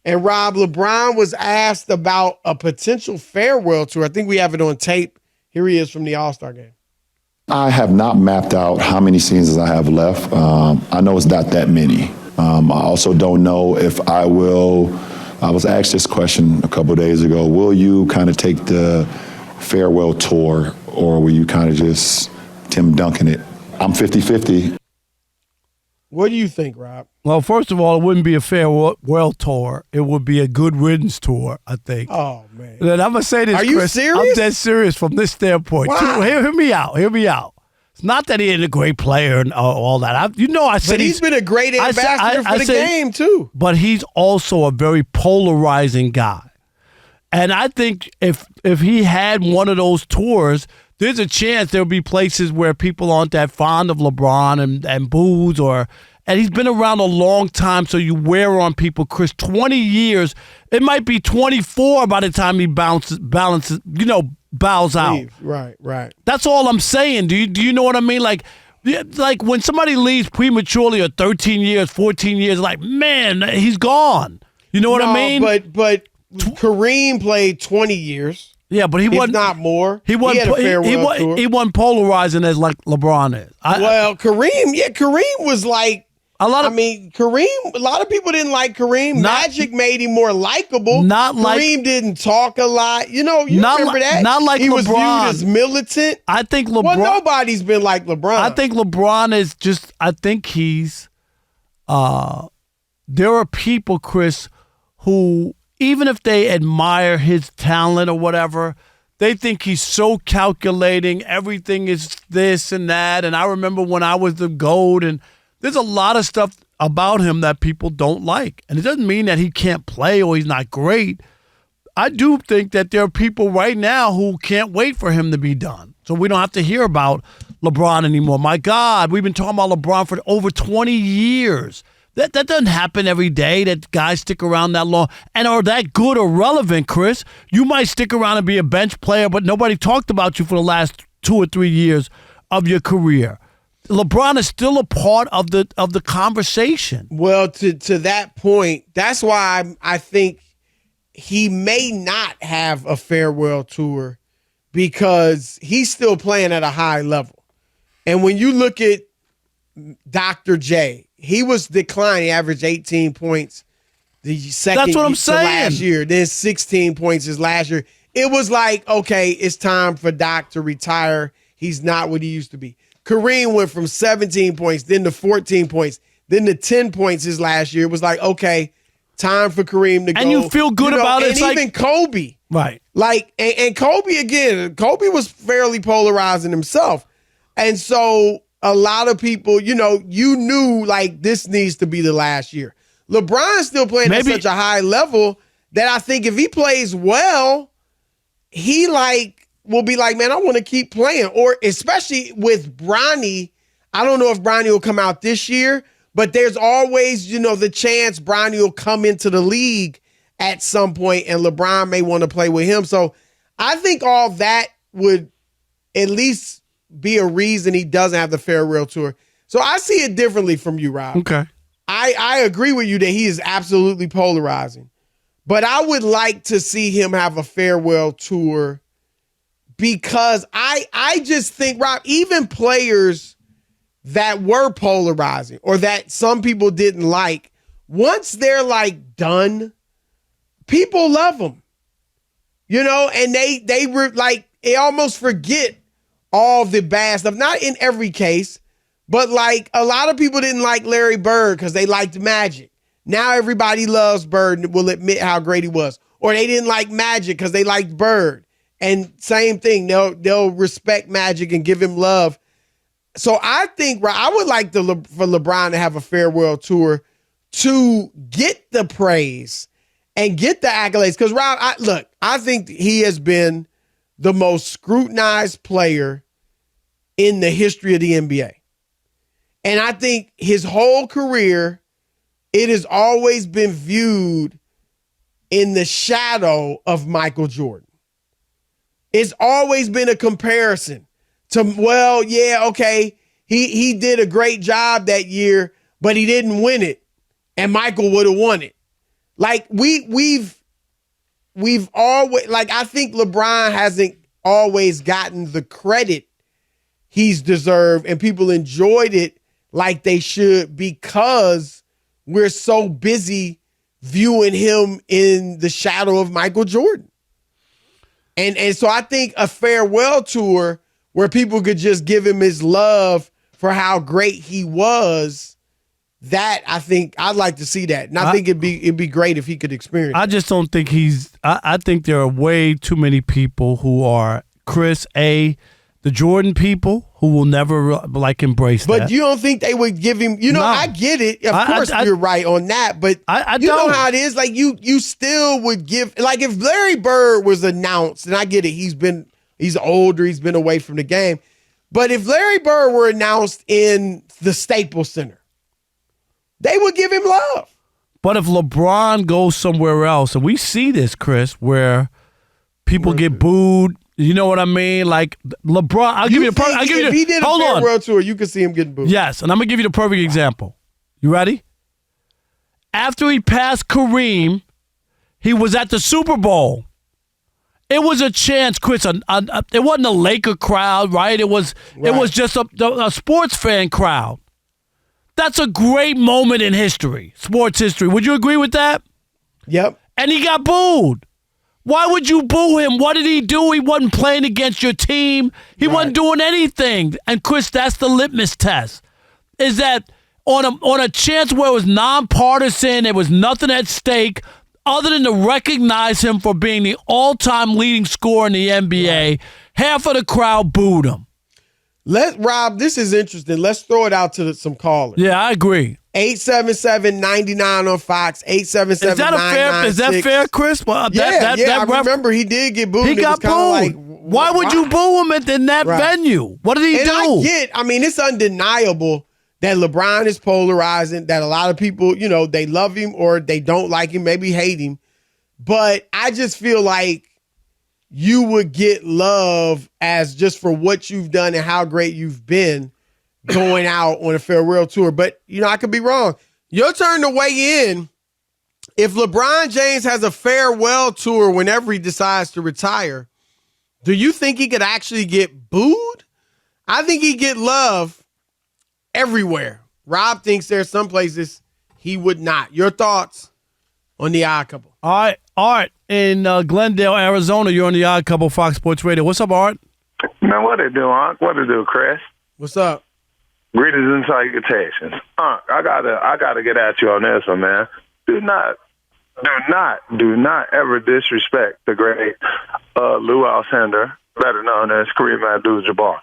And Rob, LeBron was asked about a potential farewell tour. I think we have it on tape. Here he is from the All-Star game. I have not mapped out how many seasons I have left. I know it's not that many. I also don't know if I will. I was asked this question a couple of days ago. Will you kind of take the farewell tour, or will you kind of just Tim Duncan it? I'm 50-50. What do you think, Rob? Well, first of all, it wouldn't be a farewell tour. It would be a good riddance tour, I think. Oh, man. And I'm going to say this, Are you Chris. serious? I'm dead serious from this standpoint. Wow. Hear me out. It's not that he ain't a great player and all that. I said but he's been a great ambassador for the game, too. But he's also a very polarizing guy. And I think if he had one of those tours, there's a chance there'll be places where people aren't that fond of LeBron and boos and he's been around a long time, so you wear on people, Chris. 20 years, it might be 24 by the time he bows out. Right. That's all I'm saying. Do you know what I mean? Like when somebody leaves prematurely or 13 years, 14 years, like, man, he's gone. You know what I mean? But Kareem played 20 years. Yeah, but he wasn't, not more. He wasn't polarizing as like LeBron is. Kareem was like, a lot of people didn't like Kareem. Magic made him more likable. Kareem didn't talk a lot. You remember that? Not like he LeBron. was viewed as militant. I think LeBron. Well, nobody's been like LeBron. I think LeBron is just. I think he's. There are people, Chris, who even if they admire his talent or whatever, they think he's so calculating. Everything is this and that. And I remember when I was the GOAT, and there's a lot of stuff about him that people don't like. And it doesn't mean that he can't play or he's not great. I do think that there are people right now who can't wait for him to be done. So we don't have to hear about LeBron anymore. My God, we've been talking about LeBron for over 20 years. That doesn't happen every day, that guys stick around that long and are that good or relevant, Chris. You might stick around and be a bench player, but nobody talked about you for the last 2 or 3 years of your career. LeBron is still a part of the conversation. Well, to that point, that's why I think he may not have a farewell tour, because he's still playing at a high level. And when you look at Dr. J, he was declining, averaged 18 points the second That's what I'm saying. last year, then 16 points his last year. It was like, okay, it's time for Doc to retire. He's not what he used to be. Kareem went from 17 points, then to 14 points, then to 10 points his last year. It was like, okay, time for Kareem to go. And you feel good about it. And even Kobe. Right. Like, and Kobe, again, Kobe was fairly polarizing himself. And so a lot of people, you knew like this needs to be the last year. LeBron's still playing at such a high level that I think if he plays well, he will be like, man, I want to keep playing. Or especially with Bronny, I don't know if Bronny will come out this year, but there's always, the chance Bronny will come into the league at some point and LeBron may want to play with him. So I think all that would at least be a reason he doesn't have the farewell tour. So I see it differently from you, Rob. Okay. I agree with you that he is absolutely polarizing. But I would like to see him have a farewell tour, because I just think, Rob, even players that were polarizing or that some people didn't like, once they're like done, people love them. And they were like, they almost forget all the bad stuff. Not in every case, but like a lot of people didn't like Larry Bird because they liked Magic. Now everybody loves Bird and will admit how great he was. Or they didn't like Magic because they liked Bird. And same thing, they'll respect Magic and give him love. So I think I would like for LeBron to have a farewell tour to get the praise and get the accolades. Because Rob, I think he has been the most scrutinized player in the history of the NBA. And I think his whole career, it has always been viewed in the shadow of Michael Jordan. It's always been a comparison to, well, yeah, okay, he did a great job that year, but he didn't win it, and Michael would have won it. Like we've always, like, I think LeBron hasn't always gotten the credit he's deserved, and people enjoyed it like they should because we're so busy viewing him in the shadow of Michael Jordan. And so I think a farewell tour where people could just give him his love for how great he was, that I think I'd like to see that. And I think it'd be great if he could experience I just don't think I think there are way too many people who are, Chris, the Jordan people who will never embrace that. But you don't think they would give him, no. I get it. Of course you're right on that, but I you don't know how it is. Like you still would give, like if Larry Bird was announced, and I get it, he's older, he's been away from the game. But if Larry Bird were announced in the Staples Center, they would give him love. But if LeBron goes somewhere else, and we see this, Chris, where people get booed, you know what I mean? Like LeBron, I'll give you the perfect. If he did a farewell tour, you could see him getting booed. Yes, and I'm gonna give you the perfect example. You ready? After he passed Kareem, he was at the Super Bowl. It was a chance, Chris. It wasn't a Laker crowd, right? It was just a sports fan crowd. That's a great moment in history, sports history. Would you agree with that? Yep. And he got booed. Why would you boo him? What did he do? He wasn't playing against your team. He wasn't doing anything. And Chris, that's the litmus test. Is that on a chance where it was nonpartisan, there was nothing at stake other than to recognize him for being the all-time leading scorer in the NBA, half of the crowd booed him. Rob, this is interesting. Let's throw it out to some callers. Yeah, I agree. 877-99 on Fox, 877-996. Is that fair, Chris? Well, I remember he did get booed. He got booed. Like, why would you boo him in that venue? What did he do? It's undeniable that LeBron is polarizing, that a lot of people, they love him or they don't like him, maybe hate him. But I just feel like you would get love as just for what you've done and how great you've been going out on a farewell tour. But, I could be wrong. Your turn to weigh in. If LeBron James has a farewell tour whenever he decides to retire, do you think he could actually get booed? I think he'd get love everywhere. Rob thinks there's some places he would not. Your thoughts on the Odd Couple? All right. In Glendale, Arizona, you're on the Odd Couple, Fox Sports Radio. What's up, Art? Man, what it do, Unc? What it do, Chris? What's up? Greetings and salutations. Unc, I gotta get at you on this one, man. Do not ever disrespect the great Lou Alcindor, better known as Kareem Abdul-Jabbar.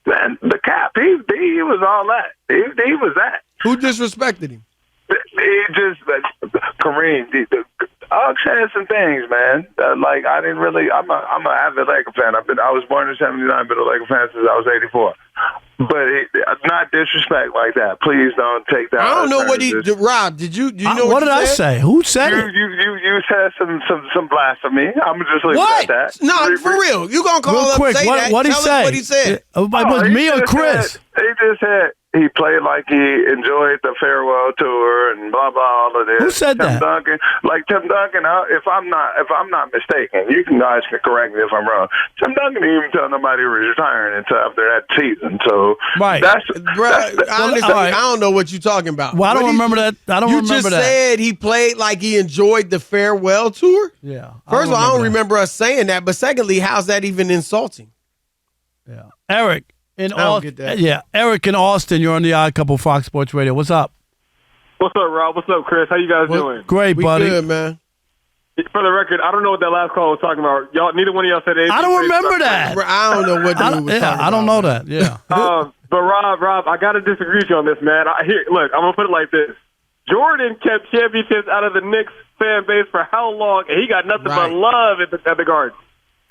Man, the cap, he was all that. He was that. Who disrespected him? He just, Kareem, Uggs had some things, man. I didn't really. I'm an avid Laker fan. I was born in '79, been a Laker fan since I was 84. But not disrespect like that. Please don't take that. I don't know what he did. Rob, do you know what you did I said? say? Who said it? You said some blasphemy. I'm just leave what? it at that. No, for real. You gonna call Real up quick, and say that? What he Tell say? us what he said. It was me or Chris? He just said he played like he enjoyed the farewell tour and blah blah all of this. Who said Tim that? Duncan, Tim Duncan. If I'm not mistaken, you guys can correct me if I'm wrong. Tim Duncan didn't even tell nobody he was retiring until after that season. So right, honestly, I don't know what you're talking about. Well, I don't remember that. You just said he played like he enjoyed the farewell tour. Yeah. First of all, I don't remember us saying that. But secondly, how's that even insulting? Yeah, Eric. I don't get that. Yeah, Eric in Austin, you're on the Odd Couple Fox Sports Radio. What's up? What's up, Rob? What's up, Chris? How you guys doing? Great, we buddy. Good, man. For the record, I don't know what that last call was talking about. Y'all, neither one of y'all said anything. I don't remember that. I don't know what dude was talking about. I don't know that. Yeah. But Rob, I got to disagree with you on this, man. Look, I'm going to put it like this. Jordan kept championships out of the Knicks fan base for how long, and he got nothing but love at the Garden.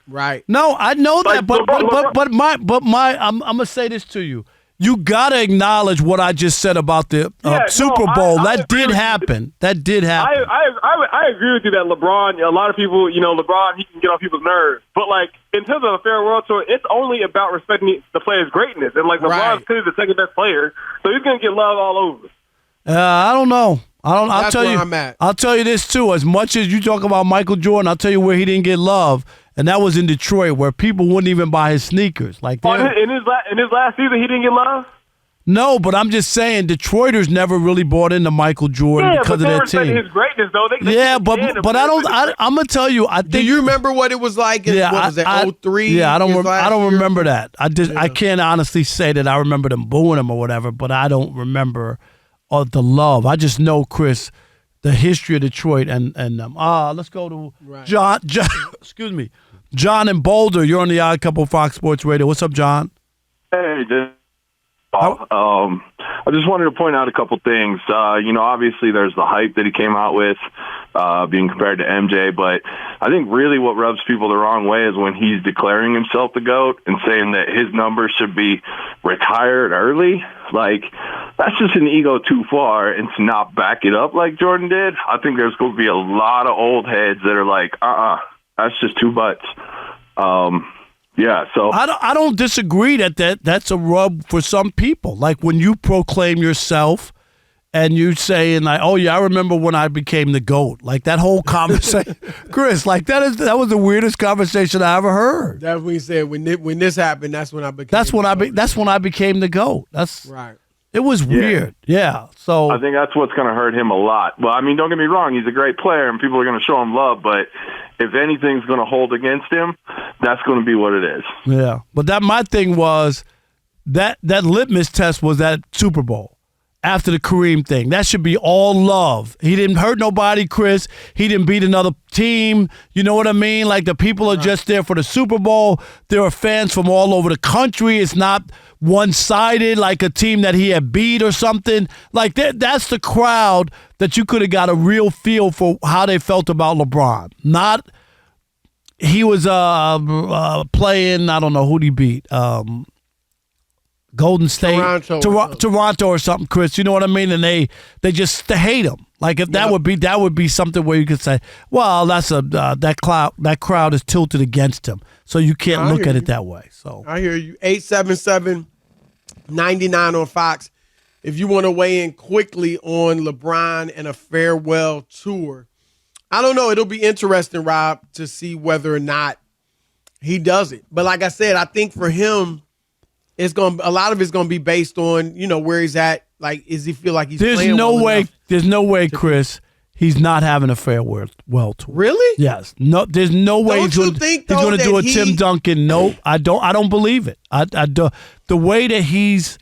Right. No, I know that, but I'm gonna say this to you. You gotta acknowledge what I just said about the Super Bowl. That did happen. That did happen. I agree with you that LeBron. A lot of people, LeBron, he can get on people's nerves. But in terms of a farewell tour, it's only about respecting the player's greatness. And LeBron's clearly the second best player, so he's gonna get love all over. I don't know. That's tell where you. I'm at. I'll tell you this too. As much as you talk about Michael Jordan, I'll tell you where he didn't get love, and that was in Detroit, where people wouldn't even buy his sneakers. Like in his last season, he didn't get love. no, but I'm just saying, Detroiters never really bought into Michael Jordan because of their team. His greatness, though. But I'm gonna tell you. I think. Do you remember what it was like? What was it? 03. Yeah, I don't remember that. I can't honestly say that I remember them booing him or whatever, but I don't remember the love. I just know, Chris, the history of Detroit and let's go to John. Excuse me, John in Boulder. You're on the Odd Couple Fox Sports Radio. What's up, John? Hey, I just wanted to point out a couple things. Obviously there's the hype that he came out with, being compared to MJ, but I think really what rubs people the wrong way is when he's declaring himself the GOAT and saying that his numbers should be retired early. Like, that's just an ego too far, and to not back it up like Jordan did, I think there's going to be a lot of old heads that are like, that's just too much. Yeah, so I don't disagree that's a rub for some people. Like when you proclaim yourself and you say, and like, oh yeah, I remember when I became the GOAT. Like that whole conversation, Chris. Like that was the weirdest conversation I ever heard. That's when he said when this happened. That's when I became. That's when I became the GOAT. That's right. It was weird. Yeah. So I think that's what's going to hurt him a lot. Well, I mean, don't get me wrong. He's a great player, and people are going to show him love. But if anything's going to hold against him, that's going to be what it is. Yeah. But my thing was that litmus test was that Super Bowl after the Kareem thing. That should be all love. He didn't hurt nobody, Chris. He didn't beat another team. You know what I mean? Like the people are just there for the Super Bowl. There are fans from all over the country. It's not one-sided like a team that he had beat or something. Like that's the crowd that you could have got a real feel for how they felt about LeBron. Not he was playing, I don't know who he beat. Golden State, Toronto or something, Chris. You know what I mean? And they just hate him. Like if that would be something where you could say, well, that's that crowd is tilted against him, so you can't look at it that way. So I hear you. 877-99 on Fox. If you want to weigh in quickly on LeBron and a farewell tour, I don't know. It'll be interesting, Rob, to see whether or not he does it. But like I said, I think for him, a lot of it's gonna be based on where he's at. Like, does he feel like he's playing well enough? There's no way, Chris. He's not having a farewell tour. Really? Yes. No. There's no way he's going to do a Tim Duncan. Nope. I don't believe it. I don't. The way that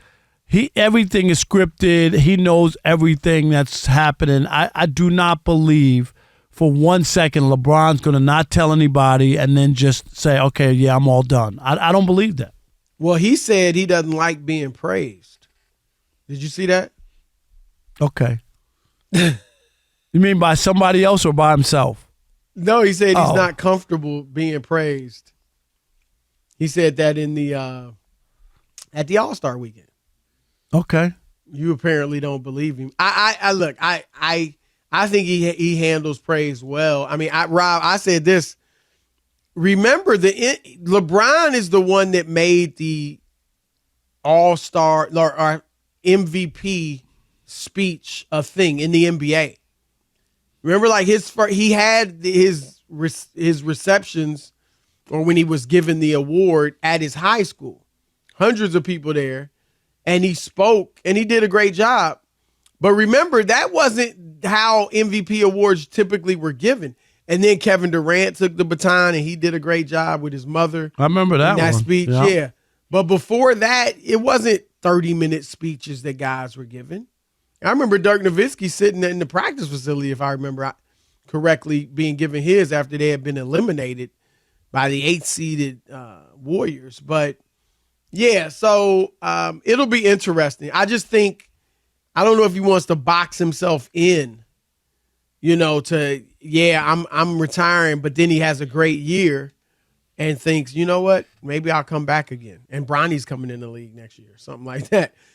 everything is scripted. He knows everything that's happening. I do not believe for 1 second LeBron's going to not tell anybody and then just say, okay, yeah, I'm all done. I don't believe that. Well, he said he doesn't like being praised. Did you see that? Okay. You mean by somebody else or by himself? No, he said he's not comfortable being praised. He said that in the at the All-Star weekend. Okay. You apparently don't believe him. I think he handles praise well. I mean, Rob, I said this. Remember, LeBron is the one that made the All-Star or MVP speech a thing in the NBA. Remember, like he had his receptions, or when he was given the award at his high school, hundreds of people there, and he spoke and he did a great job. But remember, that wasn't how MVP awards typically were given. And then Kevin Durant took the baton and he did a great job with his mother. I remember that one. Speech. Yeah. But before that, it wasn't 30-minute speeches that guys were given. I remember Dirk Nowitzki sitting in the practice facility, if I remember correctly, being given his after they had been eliminated by the 8th-seeded Warriors. But, yeah, so it'll be interesting. I just think, I don't know if he wants to box himself in, I'm retiring, but then he has a great year and thinks, you know what, maybe I'll come back again. And Bronny's coming in the league next year, something like that.